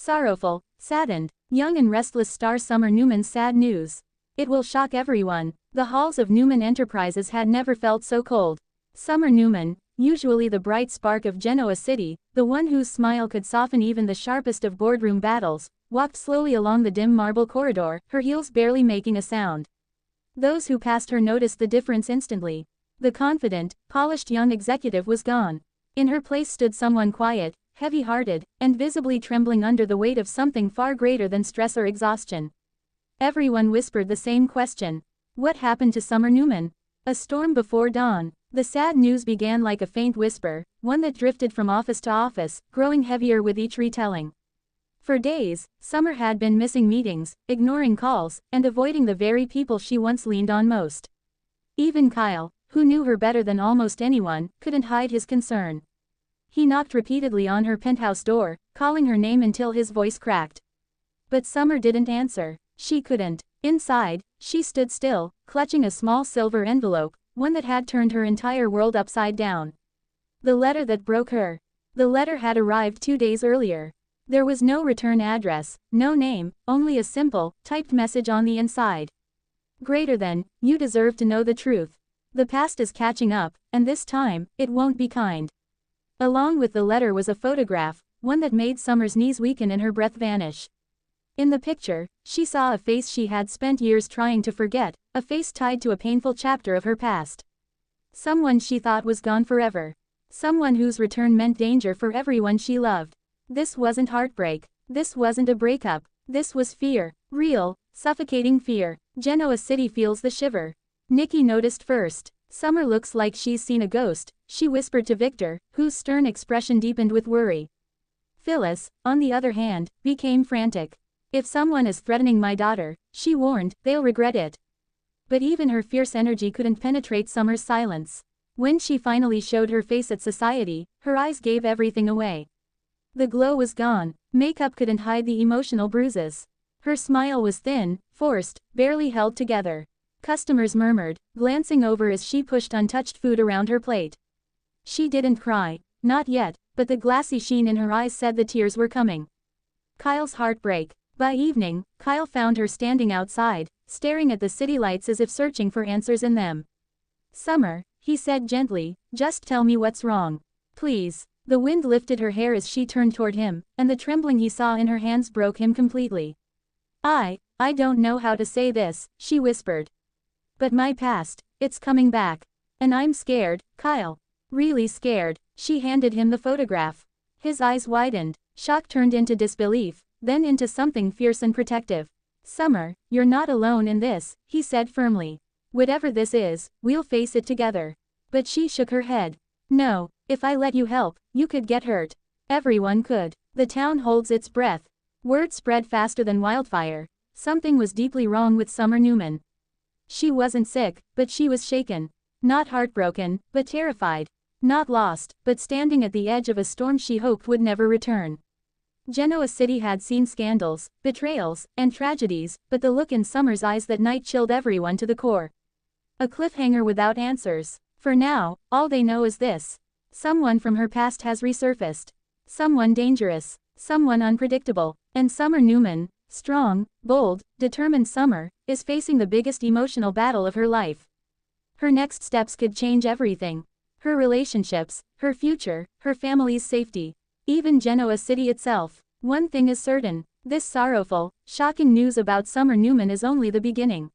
Sorrowful, saddened, young and restless star Summer Newman's sad news. It will shock everyone. The halls of Newman Enterprises had never felt so cold. Summer Newman, usually the bright spark of Genoa City, the one whose smile could soften even the sharpest of boardroom battles, walked slowly along the dim marble corridor, her heels barely making a sound. Those who passed her noticed the difference instantly. The confident, polished young executive was gone. In her place stood someone quiet, heavy-hearted, and visibly trembling under the weight of something far greater than stress or exhaustion. Everyone whispered the same question. What happened to Summer Newman? A storm before dawn. The sad news began like a faint whisper, one that drifted from office to office, growing heavier with each retelling. For days, Summer had been missing meetings, ignoring calls, and avoiding the very people she once leaned on most. Even Kyle, who knew her better than almost anyone, couldn't hide his concern. He knocked repeatedly on her penthouse door, calling her name until his voice cracked. But Summer didn't answer. She couldn't. Inside, she stood still, clutching a small silver envelope, one that had turned her entire world upside down. The letter that broke her. The letter had arrived 2 days earlier. There was no return address, no name, only a simple, typed message on the inside. Greater than, you deserve to know the truth. The past is catching up, and this time, it won't be kind. Along with the letter was a photograph, one that made Summer's knees weaken and her breath vanish. In the picture, she saw a face she had spent years trying to forget, a face tied to a painful chapter of her past. Someone she thought was gone forever. Someone whose return meant danger for everyone she loved. This wasn't heartbreak. This wasn't a breakup. This was fear. Real, suffocating fear. Genoa City feels the shiver. Nikki noticed first. Summer looks like she's seen a ghost, she whispered to Victor, whose stern expression deepened with worry. Phyllis, on the other hand, became frantic. If someone is threatening my daughter, she warned, they'll regret it. But even her fierce energy couldn't penetrate Summer's silence. When she finally showed her face at society, her eyes gave everything away. The glow was gone, makeup couldn't hide the emotional bruises. Her smile was thin, forced, barely held together. Customers murmured, glancing over as she pushed untouched food around her plate. She didn't cry, not yet, but the glassy sheen in her eyes said the tears were coming. Kyle's heartbreak. By evening, Kyle found her standing outside, staring at the city lights as if searching for answers in them. Summer, he said gently, just tell me what's wrong. Please. The wind lifted her hair as she turned toward him, and the trembling he saw in her hands broke him completely. I don't know how to say this, she whispered. But my past, it's coming back. And I'm scared, Kyle. Really scared. She handed him the photograph. His eyes widened. Shock turned into disbelief, then into something fierce and protective. Summer, you're not alone in this, he said firmly. Whatever this is, we'll face it together. But she shook her head. No, if I let you help, you could get hurt. Everyone could. The town holds its breath. Word spread faster than wildfire. Something was deeply wrong with Summer Newman. She wasn't sick, but she was shaken. Not heartbroken, but terrified. Not lost, but standing at the edge of a storm she hoped would never return. Genoa City had seen scandals, betrayals, and tragedies, but the look in Summer's eyes that night chilled everyone to the core. A cliffhanger without answers. For now, all they know is this. Someone from her past has resurfaced. Someone dangerous. Someone unpredictable. And Summer Newman, strong, bold, determined Summer, is facing the biggest emotional battle of her life. Her next steps could change everything. Her relationships, her future, her family's safety. Even Genoa City itself. One thing is certain. This sorrowful, shocking news about Summer Newman is only the beginning.